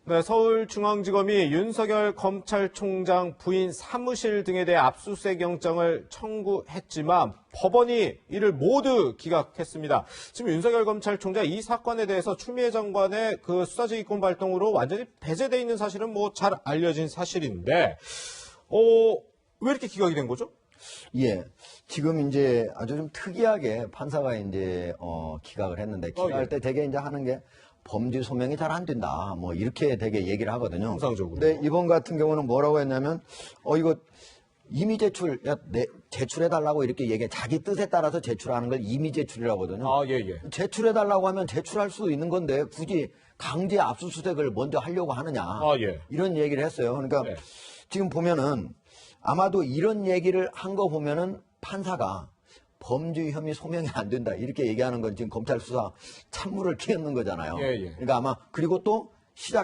네, 서울중앙지검이 윤석열 검찰총장 부인 사무실 등에 대해 압수수색 영장을 청구했지만 법원이 이를 모두 기각했습니다. 지금 윤석열 검찰총장 이 사건에 대해서 추미애 장관의 그 수사지휘권 발동으로 완전히 배제돼 있는 사실은 뭐 잘 알려진 사실인데, 왜 이렇게 기각이 된 거죠? 예. 지금 이제 아주 좀 특이하게 판사가 이제, 기각을 했는데, 기각할 때 되게 이제 하는 게 범죄 소명이 잘 안 된다. 뭐, 이렇게 되게 얘기를 하거든요. 정상적으로. 근데 이번 같은 경우는 뭐라고 했냐면, 이거 이미 제출해달라고 이렇게 얘기해. 자기 뜻에 따라서 제출하는 걸 이미 제출이라고 하거든요. 예. 제출해달라고 하면 제출할 수 있는 건데, 굳이 강제 압수수색을 먼저 하려고 하느냐. 예. 이런 얘기를 했어요. 그러니까 네. 지금 보면은 아마도 이런 얘기를 한 거 보면은 판사가 범죄 혐의 소명이 안 된다 이렇게 얘기하는 건 지금 검찰 수사 찬물을 끼얹는 거잖아요. 예. 그러니까 아마 그리고 또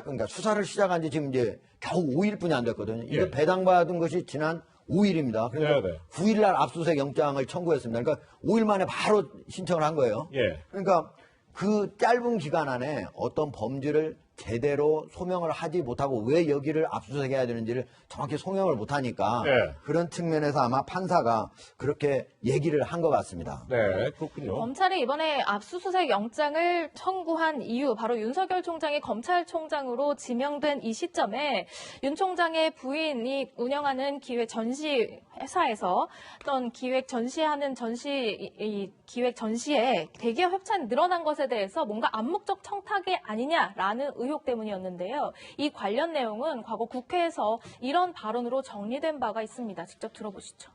그러니까 수사를 시작한 지 지금 이제 겨우 5일뿐이 안 됐거든요. 이거 예. 배당받은 것이 지난 5일입니다. 그러니까 네. 9일 날 압수수색 영장을 청구했습니다. 그러니까 5일 만에 바로 신청을 한 거예요. 예. 그러니까 그 짧은 기간 안에 어떤 범죄를 제대로 소명을 하지 못하고 왜 여기를 압수수색해야 되는지를 정확히 소명을 못하니까 네. 그런 측면에서 아마 판사가 그렇게 얘기를 한 것 같습니다. 네, 그렇군요. 검찰이 이번에 압수수색 영장을 청구한 이유, 바로 윤석열 총장이 검찰총장으로 지명된 이 시점에 윤 총장의 부인이 운영하는 기획 전시 회사에서 어떤 기획 전시하는 이 기획 전시에 대기업 협찬이 늘어난 것에 대해서 뭔가 암묵적 청탁이 아니냐라는 의혹 때문이었는데요. 이 관련 내용은 과거 국회에서 이런 발언으로 정리된 바가 있습니다. 직접 들어보시죠.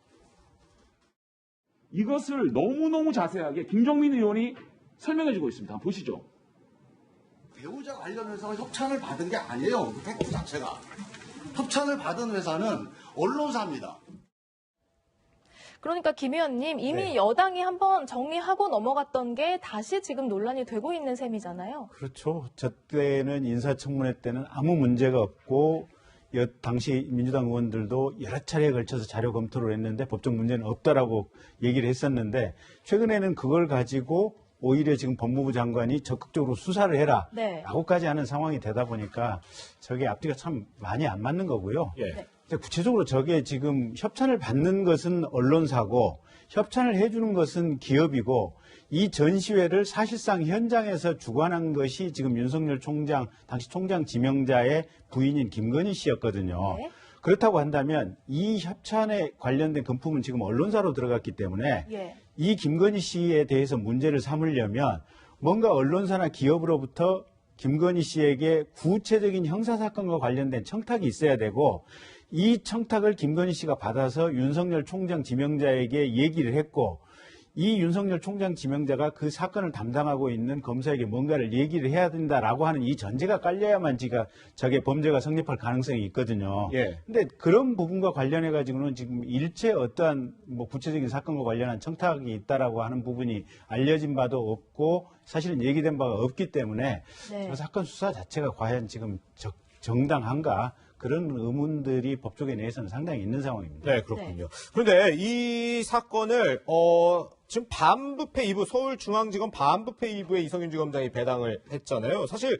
이것을 너무너무 자세하게 김정민 의원이 설명해주고 있습니다. 한번 보시죠. 배우자 관련 회사가 협찬을 받은 게 아니에요. 그 팩트 자체가. 협찬을 받은 회사는 언론사입니다. 그러니까 김 의원님, 이미 네. 여당이 한번 정리하고 넘어갔던 게 다시 지금 논란이 되고 있는 셈이잖아요. 그렇죠. 저 때는 인사청문회 때는 아무 문제가 없고 당시 민주당 의원들도 여러 차례에 걸쳐서 자료 검토를 했는데 법적 문제는 없다라고 얘기를 했었는데 최근에는 그걸 가지고 오히려 지금 법무부 장관이 적극적으로 수사를 해라 네. 라고까지 하는 상황이 되다 보니까 저게 앞뒤가 참 많이 안 맞는 거고요. 예. 네. 근데 구체적으로 저게 지금 협찬을 받는 것은 언론사고 협찬을 해주는 것은 기업이고 이 전시회를 사실상 현장에서 주관한 것이 지금 윤석열 총장, 당시 총장 지명자의 부인인 김건희 씨였거든요. 네. 그렇다고 한다면 이 협찬에 관련된 금품은 지금 언론사로 들어갔기 때문에 예. 이 김건희 씨에 대해서 문제를 삼으려면 뭔가 언론사나 기업으로부터 김건희 씨에게 구체적인 형사사건과 관련된 청탁이 있어야 되고 이 청탁을 김건희 씨가 받아서 윤석열 총장 지명자에게 얘기를 했고 이 윤석열 총장 지명자가 그 사건을 담당하고 있는 검사에게 뭔가를 얘기를 해야 된다라고 하는 이 전제가 깔려야만 저게 범죄가 성립할 가능성이 있거든요. 예. 근데 그런 부분과 관련해 가지고는 지금 일체 어떠한 뭐 구체적인 사건과 관련한 청탁이 있다라고 하는 부분이 알려진 바도 없고 사실은 얘기된 바가 없기 때문에 네. 저 사건 수사 자체가 과연 지금 정당한가 그런 의문들이 법조계 내에서는 상당히 있는 상황입니다. 네, 그렇군요. 그런데 이 사건을 지금 반부패 2부 서울중앙지검 반부패 2부에 이성윤 지검장이 배당을 했잖아요. 사실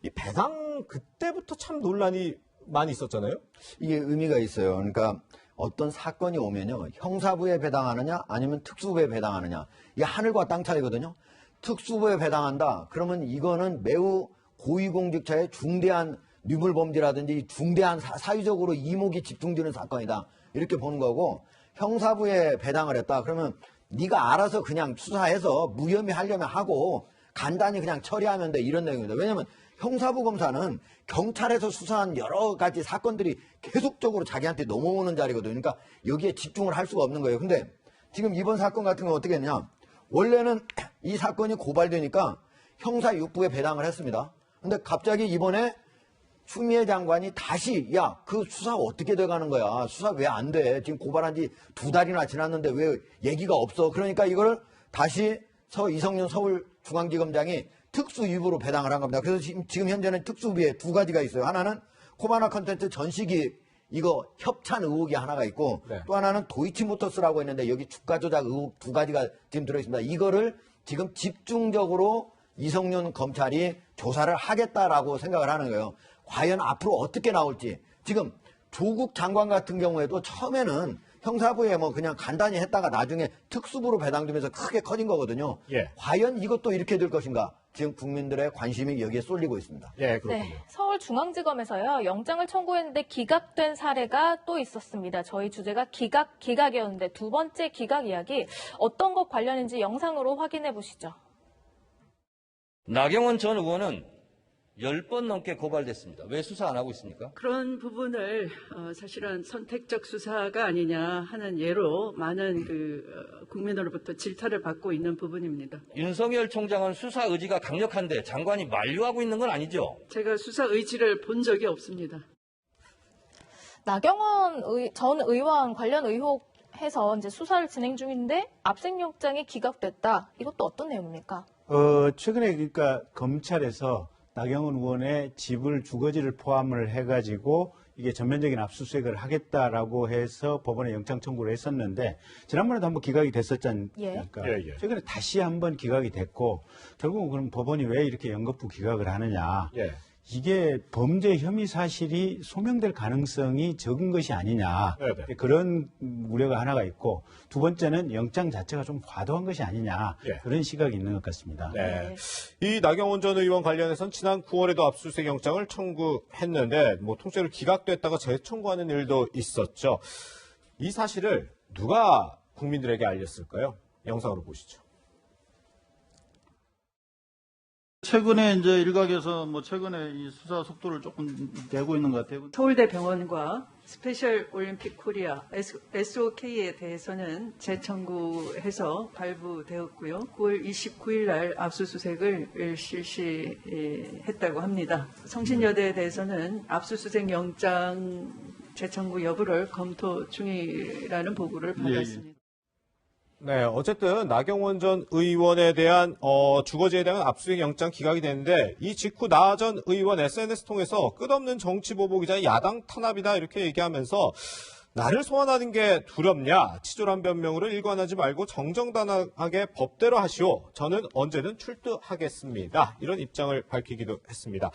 이 배당 그때부터 참 논란이 많이 있었잖아요. 이게 의미가 있어요. 그러니까 어떤 사건이 오면요. 형사부에 배당하느냐 아니면 특수부에 배당하느냐. 이게 하늘과 땅 차이거든요. 특수부에 배당한다. 그러면 이거는 매우 고위공직자의 중대한 뇌물범죄라든지 중대한 사회적으로 이목이 집중되는 사건이다. 이렇게 보는 거고 형사부에 배당을 했다. 그러면 네가 알아서 그냥 수사해서 무혐의 하려면 하고 간단히 그냥 처리하면 돼. 이런 내용입니다. 왜냐하면 형사부 검사는 경찰에서 수사한 여러 가지 사건들이 계속적으로 자기한테 넘어오는 자리거든요. 그러니까 여기에 집중을 할 수가 없는 거예요. 근데 지금 이번 사건 같은 건 어떻게 했냐. 원래는 이 사건이 고발되니까 형사 6부에 배당을 했습니다. 근데 갑자기 이번에 추미애 장관이 다시 그 수사 어떻게 돼가는 거야. 수사 왜 안 돼. 지금 고발한 지 2달이나 지났는데 왜 얘기가 없어. 그러니까 이거를 다시 이성윤 서울중앙지검장이 특수위부로 배당을 한 겁니다. 그래서 지금 현재는 특수위에 2가지가 있어요. 하나는 코바나 컨텐츠 전시기 이거 협찬 의혹이 하나가 있고 네. 또 하나는 도이치모터스라고 있는데 여기 주가 조작 의혹 2가지가 지금 들어있습니다. 이거를 지금 집중적으로 이성윤 검찰이 조사를 하겠다라고 생각을 하는 거예요. 과연 앞으로 어떻게 나올지. 지금 조국 장관 같은 경우에도 처음에는 형사부에 뭐 그냥 간단히 했다가 나중에 특수부로 배당되면서 크게 커진 거거든요. 예. 과연 이것도 이렇게 될 것인가? 지금 국민들의 관심이 여기에 쏠리고 있습니다. 예, 그렇군요. 네, 서울중앙지검에서요, 영장을 청구했는데 기각된 사례가 또 있었습니다. 저희 주제가 기각이었는데 두 번째 기각 이야기 어떤 것 관련인지 영상으로 확인해 보시죠. 나경원 전 의원은 10번 넘게 고발됐습니다. 왜 수사 안 하고 있습니까? 그런 부분을 사실은 선택적 수사가 아니냐 하는 예로 많은 국민으로부터 질타를 받고 있는 부분입니다. 윤석열 총장은 수사 의지가 강력한데 장관이 만류하고 있는 건 아니죠? 제가 수사 의지를 본 적이 없습니다. 나경원 전 의원 관련 의혹해서 이제 수사를 진행 중인데 압생영장이 기각됐다. 이것도 어떤 내용입니까? 최근에 그러니까 검찰에서 나경원 의원의 집을 주거지를 포함을 해가지고 이게 전면적인 압수수색을 하겠다라고 해서 법원에 영장 청구를 했었는데 지난번에도 한번 기각이 됐었지 않습니까? 예, 예. 최근에 다시 한번 기각이 됐고 결국은 그럼 법원이 왜 이렇게 연거푸 기각을 하느냐? 예. 이게 범죄 혐의 사실이 소명될 가능성이 적은 것이 아니냐. 네네. 그런 우려가 하나가 있고 두 번째는 영장 자체가 좀 과도한 것이 아니냐. 예. 그런 시각이 있는 것 같습니다. 네. 이 나경원 전 의원 관련해서는 지난 9월에도 압수수색 영장을 청구했는데 뭐 통째로 기각됐다가 재청구하는 일도 있었죠. 이 사실을 누가 국민들에게 알렸을까요? 영상으로 보시죠. 최근에 이제 일각에서 뭐 최근에 이 수사 속도를 조금 내고 있는 것 같아요. 서울대병원과 스페셜 올림픽 코리아 SOK에 대해서는 재청구해서 발부되었고요. 9월 29일 날 압수수색을 실시했다고 합니다. 성신여대에 대해서는 압수수색 영장 재청구 여부를 검토 중이라는 보고를 받았습니다. 네, 어쨌든 나경원 전 의원에 대한 주거지에 대한 압수수색 영장 기각이 됐는데 이 직후 나 전 의원 SNS 통해서 끝없는 정치 보복이자 야당 탄압이다 이렇게 얘기하면서 나를 소환하는 게 두렵냐? 치졸한 변명으로 일관하지 말고 정정당당하게 법대로 하시오. 저는 언제든 출두하겠습니다. 이런 입장을 밝히기도 했습니다.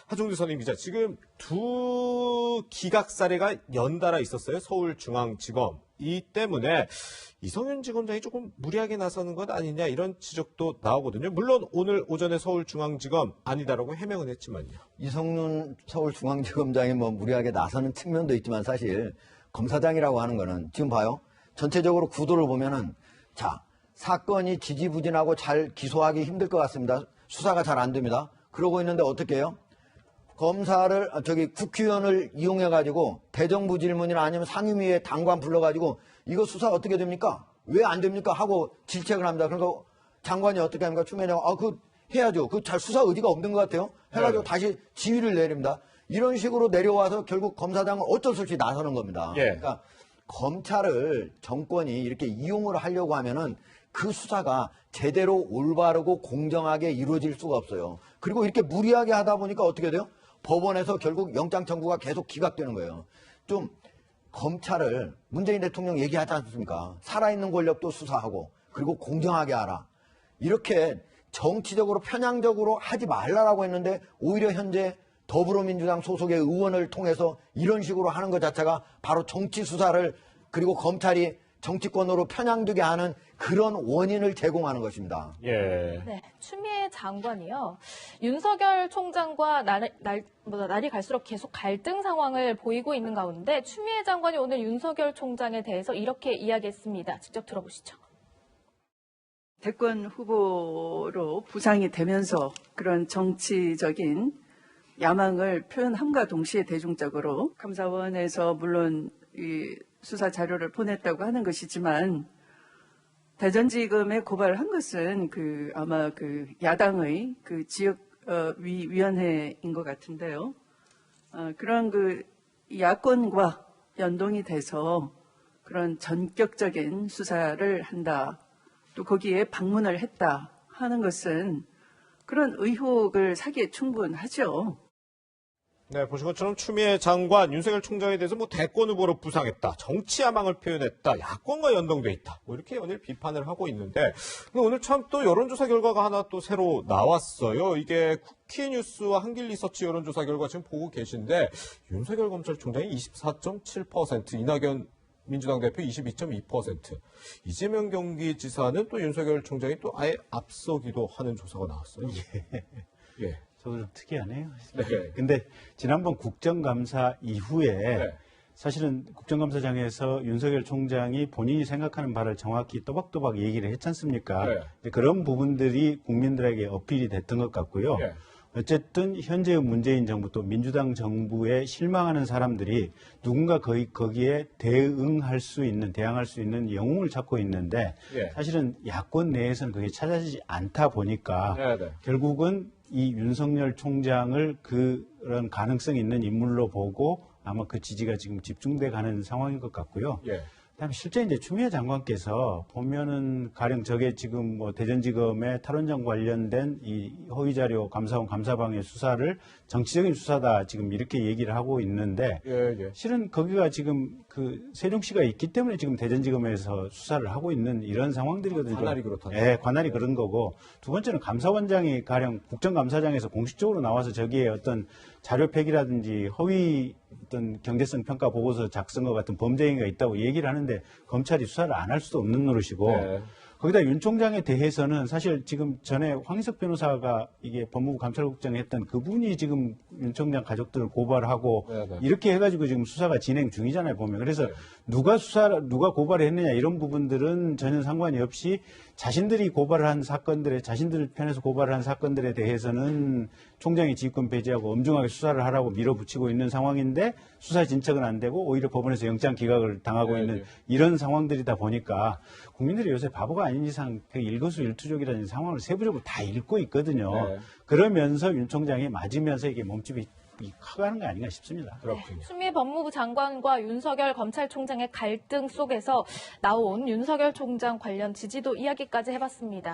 하종규 선임 기자, 지금 두 기각 사례가 연달아 있었어요. 서울중앙지검. 이 때문에 이성윤 지검장이 조금 무리하게 나서는 것 아니냐 이런 지적도 나오거든요. 물론 오늘 오전에 서울중앙지검 아니다라고 해명은 했지만요. 이성윤 서울중앙지검장이 뭐 무리하게 나서는 측면도 있지만 사실 검사장이라고 하는 거는 지금 봐요. 전체적으로 구도를 보면은 자, 사건이 지지부진하고 잘 기소하기 힘들 것 같습니다. 수사가 잘 안 됩니다. 그러고 있는데 어떻게 해요? 검사를 국회의원을 이용해 가지고 대정부 질문이나 아니면 상임위에 당관 불러 가지고 이거 수사 어떻게 됩니까? 왜 안 됩니까? 하고 질책을 합니다. 그래서 장관이 어떻게 합니까? 추미애장 해야죠. 잘 수사 의지가 없는 것 같아요. 해가지고 다시 지휘를 내립니다. 이런 식으로 내려와서 결국 검사장은 어쩔 수 없이 나서는 겁니다. 예. 그러니까 검찰을 정권이 이렇게 이용을 하려고 하면은 그 수사가 제대로 올바르고 공정하게 이루어질 수가 없어요. 그리고 이렇게 무리하게 하다 보니까 어떻게 돼요? 법원에서 결국 영장 청구가 계속 기각되는 거예요. 좀 검찰을 문재인 대통령 얘기하지 않습니까? 살아있는 권력도 수사하고 그리고 공정하게 하라. 이렇게 정치적으로 편향적으로 하지 말라라고 했는데 오히려 현재 더불어민주당 소속의 의원을 통해서 이런 식으로 하는 것 자체가 바로 정치 수사를 그리고 검찰이 정치권으로 편향되게 하는 그런 원인을 제공하는 것입니다. 예. 네, 추미애 장관이요. 윤석열 총장과 날이 갈수록 계속 갈등 상황을 보이고 있는 가운데 추미애 장관이 오늘 윤석열 총장에 대해서 이렇게 이야기했습니다. 직접 들어보시죠. 대권 후보로 부상이 되면서 그런 정치적인 야망을 표현함과 동시에 대중적으로 감사원에서 물론 이 수사 자료를 보냈다고 하는 것이지만 대전지검에 고발한 것은 아마 야당의 지역위원회인 것 같은데요. 그런 야권과 연동이 돼서 그런 전격적인 수사를 한다. 또 거기에 방문을 했다 하는 것은 그런 의혹을 사기에 충분하죠. 네, 보신 것처럼 추미애 장관, 윤석열 총장에 대해서 뭐 대권 후보로 부상했다, 정치 야망을 표현했다, 야권과 연동돼 있다, 뭐 이렇게 연일 비판을 하고 있는데, 근데 오늘 참 또 여론조사 결과가 하나 또 새로 나왔어요. 이게 쿠키뉴스와 한길리서치 여론조사 결과 지금 보고 계신데, 윤석열 검찰총장이 24.7%, 이낙연 민주당 대표 22.2%, 이재명 경기지사는 또 윤석열 총장이 또 아예 앞서기도 하는 조사가 나왔어요. 예. 저도 좀 특이하네요. 네. 근데 지난번 국정감사 이후에 네. 사실은 국정감사장에서 윤석열 총장이 본인이 생각하는 바를 정확히 또박또박 얘기를 했지 않습니까? 네. 이제 그런 부분들이 국민들에게 어필이 됐던 것 같고요. 네. 어쨌든 현재의 문재인 정부 또 민주당 정부에 실망하는 사람들이 누군가 거기에 대응할 수 있는, 대항할 수 있는 영웅을 찾고 있는데 예. 사실은 야권 내에서는 그게 찾아지지 않다 보니까 네. 결국은 이 윤석열 총장을 그런 가능성이 있는 인물로 보고 아마 그 지지가 지금 집중돼 가는 상황인 것 같고요. 예. 그다음에 실제 이제 추미애 장관께서 보면은 가령 저게 지금 뭐 대전지검의 탈원전 관련된 이 허위자료 감사원 감사방의 수사를 정치적인 수사다 지금 이렇게 얘기를 하고 있는데 예. 실은 거기가 지금 그 세종시가 있기 때문에 지금 대전지검에서 수사를 하고 있는 이런 상황들이거든요. 관할이 그렇다는 예, 관할이 그런 거고 두 번째는 감사원장이 가령 국정감사장에서 공식적으로 나와서 저기에 어떤 자료팩이라든지 허위 어떤 경제성 평가 보고서 작성과 같은 범죄 행위가 있다고 얘기를 하는데 검찰이 수사를 안 할 수도 없는 노릇이고 네. 거기다 윤 총장에 대해서는 사실 지금 전에 황희석 변호사가 이게 법무부 감찰국장에 했던 그분이 지금 윤 총장 가족들을 고발하고 네. 이렇게 해가지고 지금 수사가 진행 중이잖아요, 보면. 그래서 누가 고발을 했느냐 이런 부분들은 전혀 상관이 없이 자신들이 고발을 한 사건들에, 자신들 편에서 고발을 한 사건들에 대해서는 총장이 지휘권 배제하고 엄중하게 수사를 하라고 밀어붙이고 있는 상황인데 수사 진척은 안 되고 오히려 법원에서 영장 기각을 당하고 네, 있는 네. 이런 상황들이다 보니까 국민들이 요새 바보가 아닌 이상 그 일거수일투족이라는 상황을 세부적으로 다 읽고 있거든요. 네. 그러면서 윤 총장이 맞으면서 이게 몸집이 커가는 거 아닌가 싶습니다. 그렇군요. 추미애 법무부 장관과 윤석열 검찰총장의 갈등 속에서 나온 윤석열 총장 관련 지지도 이야기까지 해봤습니다.